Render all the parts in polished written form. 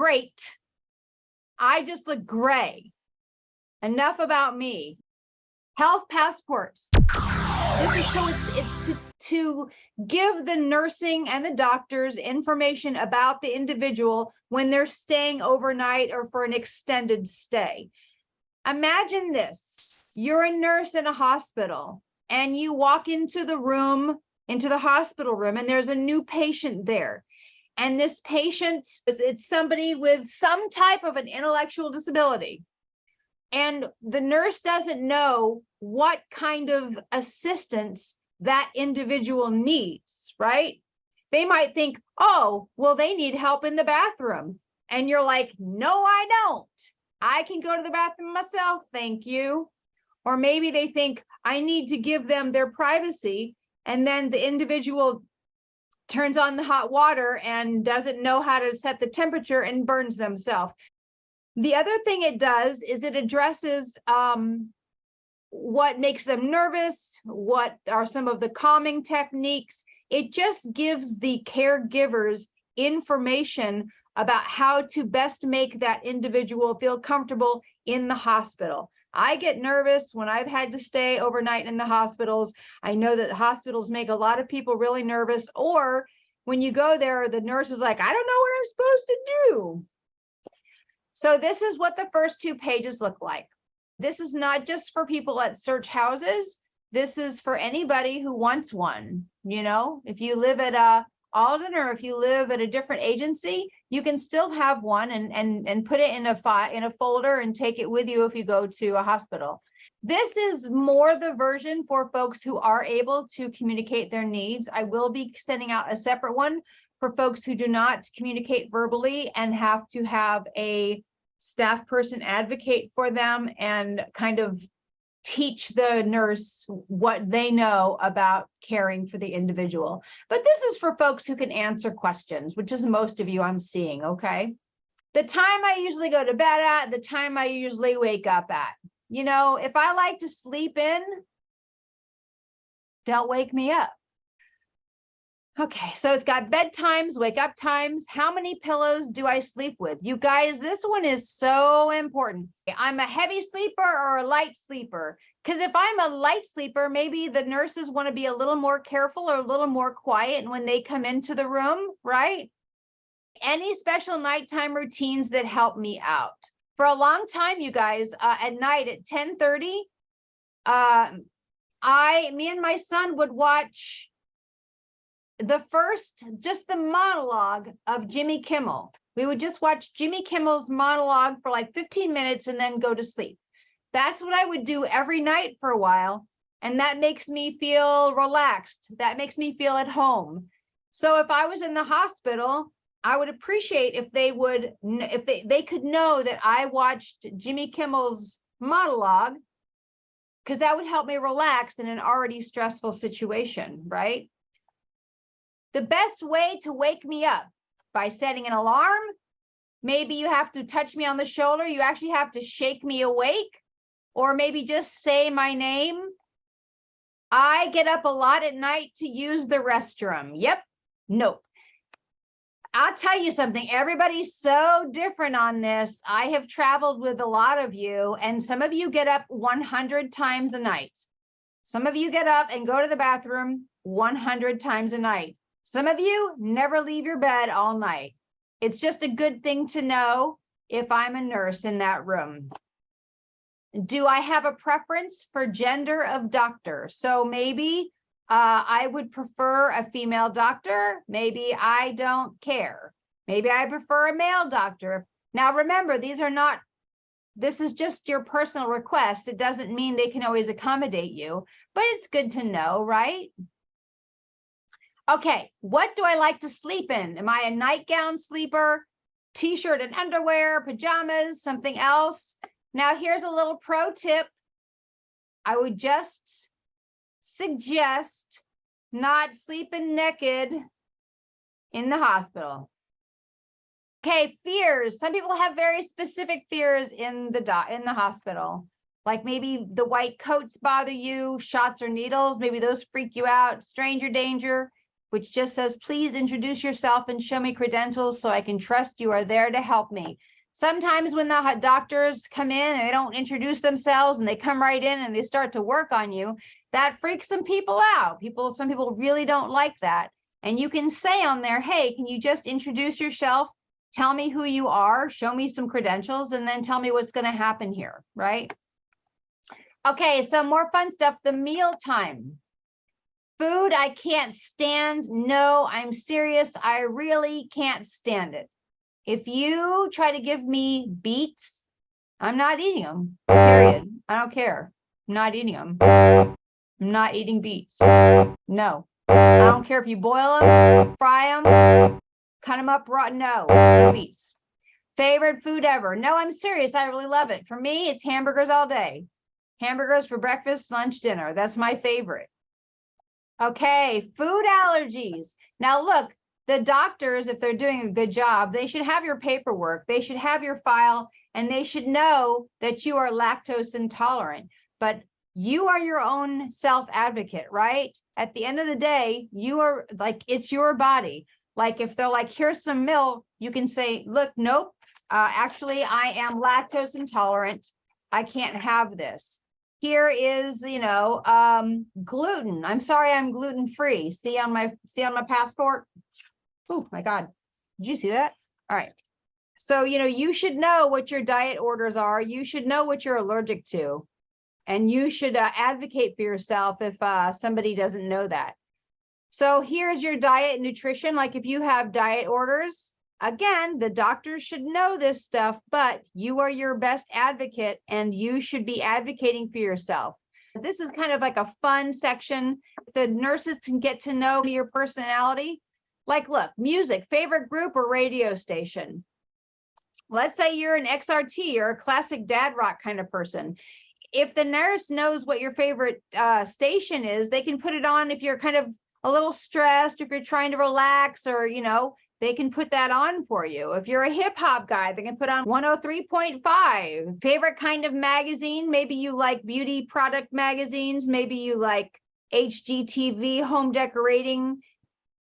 great. I just look gray. Enough about me. Health passports. This is so it's to give the nursing and the doctors information about the individual when they're staying overnight or for an extended stay. Imagine this. You're a nurse in a hospital and you walk into the room, into the hospital room, and there's a new patient there. And this patient, it's somebody with some type of an intellectual disability. And the nurse doesn't know what kind of assistance that individual needs, right? They might think, oh, well, they need help in the bathroom. And you're like, no, I don't. I can go to the bathroom myself, thank you. Or maybe they think, I need to give them their privacy. And then the individual turns on the hot water and doesn't know how to set the temperature and burns themselves. The other thing it does is it addresses what makes them nervous, what are some of the calming techniques. It just gives the caregivers information about how to best make that individual feel comfortable in the hospital. I get nervous when I've had to stay overnight in the hospitals. I know that hospitals make a lot of people really nervous, or when you go there, the nurse is like, I don't know what I'm supposed to do. So this is what the first 2 pages look like. This is not just for people at search houses. This is for anybody who wants one. You know, if you live at Alden or if you live at a different agency, you can still have one and put it in a folder and take it with you if you go to a hospital. This is more the version for folks who are able to communicate their needs. I will be sending out a separate one for folks who do not communicate verbally and have to have a staff person advocate for them and kind of teach the nurse what they know about caring for the individual. But this is for folks who can answer questions, which is most of you I'm seeing, okay? The time I usually go to bed at, the time I usually wake up at. You know, if I like to sleep in, don't wake me up. Okay, so it's got bedtimes, wake up times. How many pillows do I sleep with? You guys, this one is so important. I'm a heavy sleeper or a light sleeper. Because if I'm a light sleeper, maybe the nurses want to be a little more careful or a little more quiet when they come into the room, right? Any special nighttime routines that help me out? For a long time, you guys, at night at 10:30, me and my son would watch just the monologue of Jimmy Kimmel. We would just watch Jimmy Kimmel's monologue for like 15 minutes and then go to sleep. That's what I would do every night for a while. And that makes me feel relaxed. That makes me feel at home. So if I was in the hospital, I would appreciate if they could know that I watched Jimmy Kimmel's monologue, because that would help me relax in an already stressful situation, right? The best way to wake me up, by setting an alarm. Maybe you have to touch me on the shoulder. You actually have to shake me awake, or maybe just say my name. I get up a lot at night to use the restroom. Yep. Nope. I'll tell you something. Everybody's so different on this. I have traveled with a lot of you, and some of you get up 100 times a night. Some of you get up and go to the bathroom 100 times a night. Some of you never leave your bed all night. It's just a good thing to know if I'm a nurse in that room. Do I have a preference for gender of doctor? So maybe I would prefer a female doctor. Maybe I don't care. Maybe I prefer a male doctor. Now, remember, this is just your personal request. It doesn't mean they can always accommodate you, but it's good to know, right? Okay, what do I like to sleep in? Am I a nightgown sleeper, t-shirt and underwear, pajamas, something else? Now, here's a little pro tip. I would just suggest not sleeping naked in the hospital. Okay, fears. Some people have very specific fears in the hospital. Like maybe the white coats bother you, shots or needles, maybe those freak you out, stranger danger. which just says, please introduce yourself and show me credentials so I can trust you are there to help me. Sometimes when the doctors come in and they don't introduce themselves and they come right in and they start to work on you, that freaks some people out. Some people really don't like that. And you can say on there, hey, can you just introduce yourself? Tell me who you are, show me some credentials, and then tell me what's going to happen here, right? Okay, some more fun stuff. The meal time. Food I can't stand. No, I'm serious. I really can't stand it. If you try to give me beets, I'm not eating them, period. I don't care. I'm not eating them. I'm not eating beets. No. I don't care if you boil them, fry them, cut them up raw. No beets. Favorite food ever. No, I'm serious. I really love it. For me, it's hamburgers all day. Hamburgers for breakfast, lunch, dinner. That's my favorite. Okay, food allergies. Now look, the doctors, if they're doing a good job, they should have your paperwork, they should have your file, and they should know that you are lactose intolerant. But you are your own self-advocate, right? At the end of the day, you are like, it's your body. Like if they're like, here's some milk, you can say, look, nope, actually, I am lactose intolerant. I can't have this. Here is, gluten. I'm sorry, I'm gluten-free. See on my passport? Oh my God. Did you see that? All right. So, you should know what your diet orders are. You should know what you're allergic to. And you should advocate for yourself if somebody doesn't know that. So here's your diet and nutrition. Like if you have diet orders, again, the doctors should know this stuff, but you are your best advocate and you should be advocating for yourself. This is kind of like a fun section. The nurses can get to know your personality. Like, look, music, favorite group or radio station. Let's say you're an XRT or a classic dad rock kind of person. If the nurse knows what your favorite station is, they can put it on if you're kind of a little stressed, if you're trying to relax, or, they can put that on for you. If you're a hip hop guy, they can put on 103.5. Favorite kind of magazine, maybe you like beauty product magazines, maybe you like HGTV, home decorating,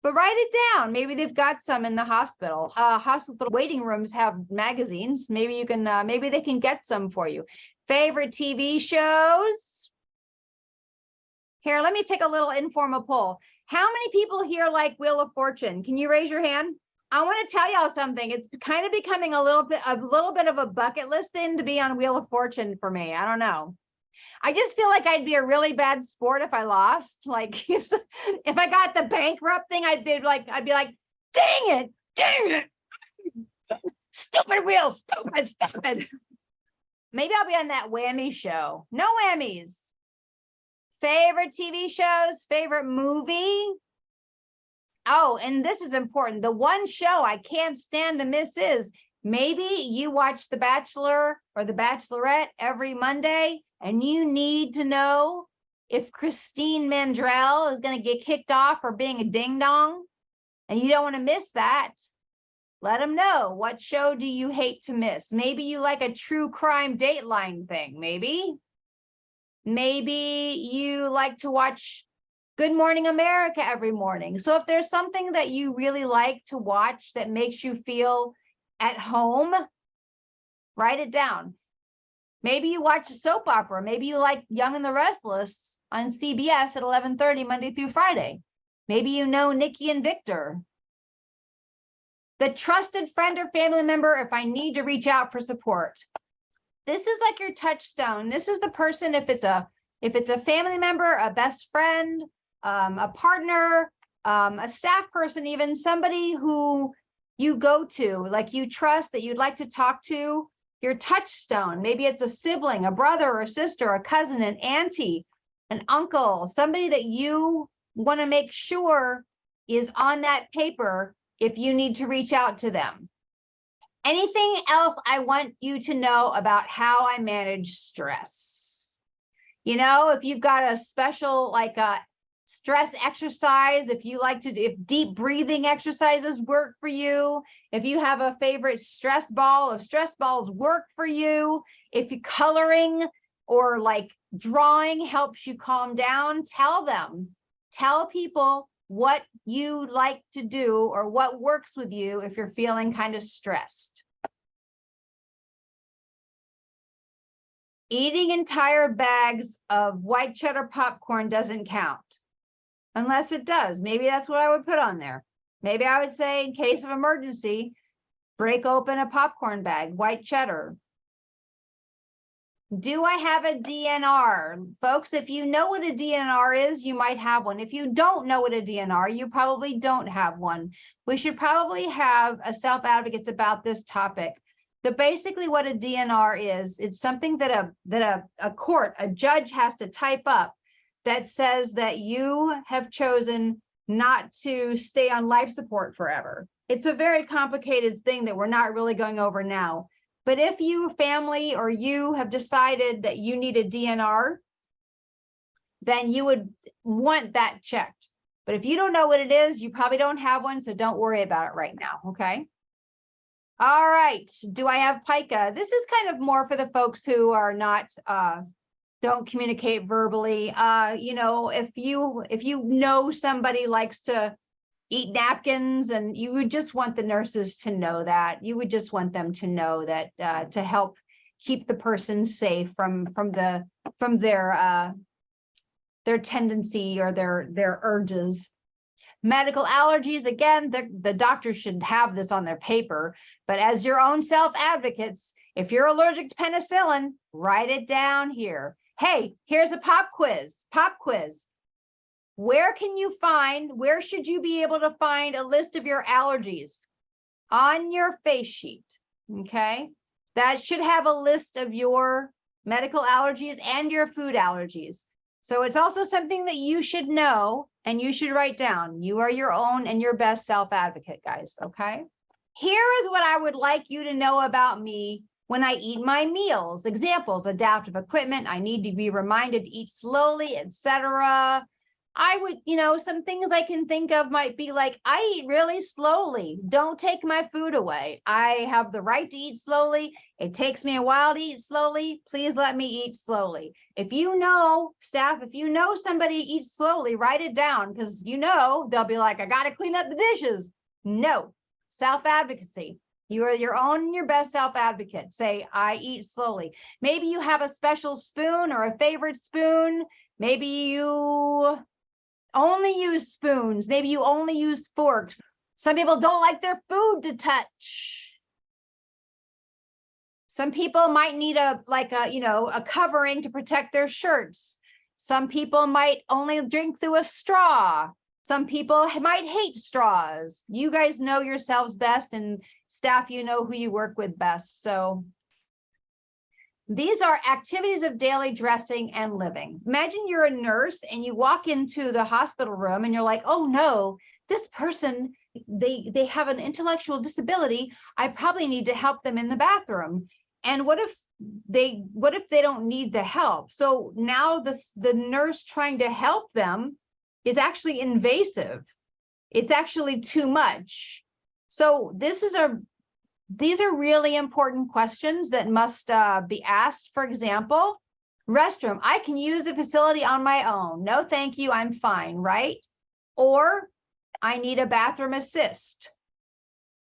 but write it down. Maybe they've got some in the hospital. Hospital waiting rooms have magazines. Maybe you can, maybe they can get some for you. Favorite TV shows? Here, let me take a little informal poll. How many people here like Wheel of Fortune? Can you raise your hand? I want to tell y'all something. It's kind of becoming a little bit of a bucket list thing to be on Wheel of Fortune for me. I don't know. I just feel like I'd be a really bad sport if I lost. Like if I got the bankrupt thing, I'd be like, dang it. Stupid wheel, stupid. Maybe I'll be on that whammy show. No whammies. Favorite TV shows, favorite movie. Oh, and this is important. The one show I can't stand to miss is maybe you watch The Bachelor or The Bachelorette every Monday, and you need to know if Christine Mandrell is going to get kicked off for being a ding-dong, and you don't want to miss that. Let them know. What show do you hate to miss? Maybe you like a true crime Dateline thing, maybe. Maybe you like to watch Good Morning America every morning. So if there's something that you really like to watch that makes you feel at home, write it down. Maybe you watch a soap opera. Maybe you like Young and the Restless on CBS at 11:30 Monday through Friday. Maybe you know Nikki and Victor. The trusted friend or family member if I need to reach out for support. This is like your touchstone. This is the person, if it's a family member, a best friend, a partner, a staff person, even somebody who you go to, like you trust, that you'd like to talk to, your touchstone. Maybe it's a sibling, a brother or sister, a cousin, an auntie, an uncle, somebody that you want to make sure is on that paper if you need to reach out to them. Anything else I want you to know about how I manage stress? If you've got a special, like a stress exercise, if deep breathing exercises work for you, if you have a favorite stress ball, if stress balls work for you, if coloring or like drawing helps you calm down, tell them. Tell people what you like to do or what works with you if you're feeling kind of stressed. Eating entire bags of white cheddar popcorn doesn't count. Unless it does. Maybe that's what I would put on there. Maybe I would say, in case of emergency, break open a popcorn bag, white cheddar. Do I have a DNR? Folks, if you know what a DNR is, you might have one. If you don't know what a DNR, you probably don't have one. We should probably have a self-advocates about this topic. But basically what a DNR is, it's something that a court, a judge has to type up that says that you have chosen not to stay on life support forever. It's a very complicated thing that we're not really going over now. But if you, family, or you have decided that you need a DNR, then you would want that checked. But if you don't know what it is, you probably don't have one, so don't worry about it right now, okay? All right, do I have pica? This is kind of more for the folks who are not, don't communicate verbally. You know, if you know somebody likes to eat napkins, and you would just want the nurses to know that. You would just want them to know that to help keep the person safe from their tendency or their urges. Medical allergies, again, the doctor should have this on their paper, but as your own self-advocates, if you're allergic to penicillin, write it down here. Hey, here's a pop quiz. Where should you be able to find a list of your allergies? On your face sheet, okay? That should have a list of your medical allergies and your food allergies. So it's also something that you should know and you should write down. You are your own and your best self-advocate, guys, okay? Here is what I would like you to know about me when I eat my meals. Examples: adaptive equipment, I need to be reminded to eat slowly, etc. I would, you know, some things I can think of might be like, I eat really slowly. Don't take my food away. I have the right to eat slowly. It takes me a while to eat slowly. Please let me eat slowly. If you know, staff, if you know somebody eats slowly, write it down, because you know, they'll be like, I got to clean up the dishes. No, self-advocacy. You are your own and your best self-advocate. Say, I eat slowly. Maybe you have a special spoon or a favorite spoon. Maybe you only use spoons. Maybe you only use forks. Some people don't like their food to touch. Some people might need a covering to protect their shirts. Some people might only drink through a straw. Some people might hate straws. You guys know yourselves best, and staff, you know who you work with best. So these are activities of daily dressing and living. Imagine you're a nurse and you walk into the hospital room and you're like, oh no, this person, they have an intellectual disability. I probably need to help them in the bathroom. And what if they don't need the help? So now the nurse trying to help them is actually invasive. It's actually too much. So these are really important questions that must be asked. For example, restroom, I can use the facility on my own. No, thank you, I'm fine, right? Or I need a bathroom assist.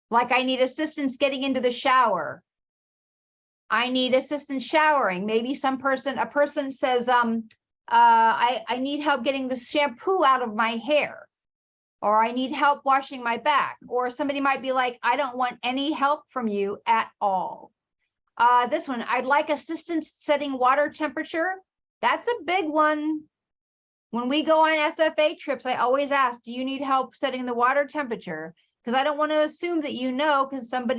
Like I need assistance getting into the shower. I need assistance showering. Maybe a person says, I need help getting the shampoo out of my hair. Or I need help washing my back. Or somebody might be like, I don't want any help from you at all. This one, I'd like assistance setting water temperature. That's a big one. When we go on SFA trips, I always ask, do you need help setting the water temperature? Because I don't want to assume that you know, because some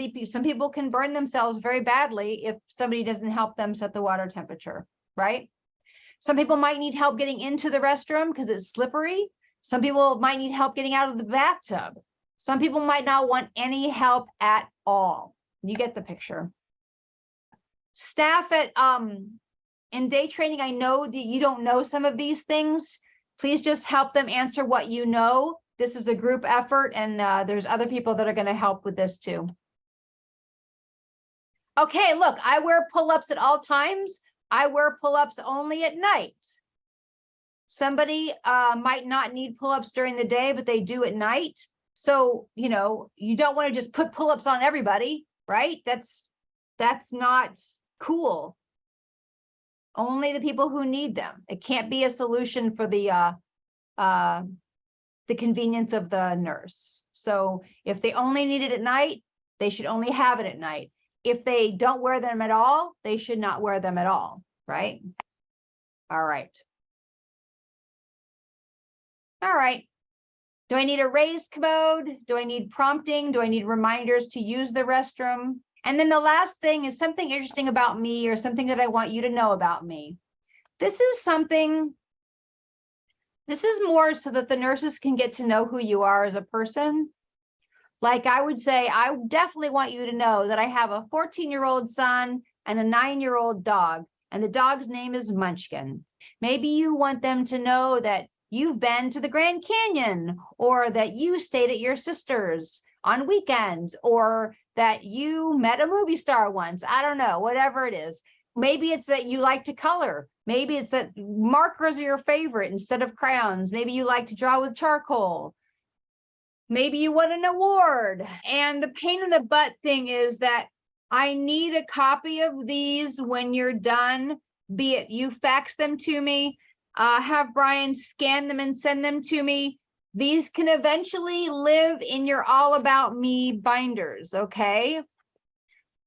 people can burn themselves very badly if somebody doesn't help them set the water temperature, right? Some people might need help getting into the restroom because it's slippery. Some people might need help getting out of the bathtub. Some people might not want any help at all. You get the picture. Staff at in day training, I know that you don't know some of these things. Please just help them answer what you know. This is a group effort, and there's other people that are going to help with this too. Okay, look, I wear pull-ups at all times. I wear pull-ups only at night. Somebody might not need pull-ups during the day, but they do at night. So, you know, you don't want to just put pull-ups on everybody, right? That's not cool. Only the people who need them. It can't be a solution for the convenience of the nurse. So if they only need it at night, they should only have it at night. If they don't wear them at all, they should not wear them at all, right? All right. All right. Do I need a raised commode? Do I need prompting? Do I need reminders to use the restroom? And then the last thing is something interesting about me, or something that I want you to know about me. This is more so that the nurses can get to know who you are as a person. Like I would say, I definitely want you to know that I have a 14-year-old son and a 9-year-old dog, and the dog's name is Munchkin. Maybe you want them to know that you've been to the Grand Canyon, or that you stayed at your sister's on weekends, or that you met a movie star once. I don't know, whatever it is. Maybe it's that you like to color. Maybe it's that markers are your favorite instead of crayons. Maybe you like to draw with charcoal. Maybe you won an award. And the pain in the butt thing is that I need a copy of these when you're done, be it you fax them to me, have Brian scan them and send them to me. These can eventually live in your All About Me binders, okay?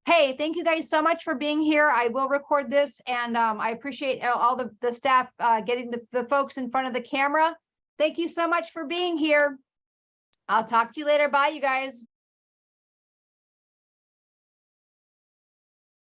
Hey, thank you guys so much for being here. I will record this, and I appreciate all the staff getting the folks in front of the camera. Thank you so much for being here. I'll talk to you later. Bye, you guys.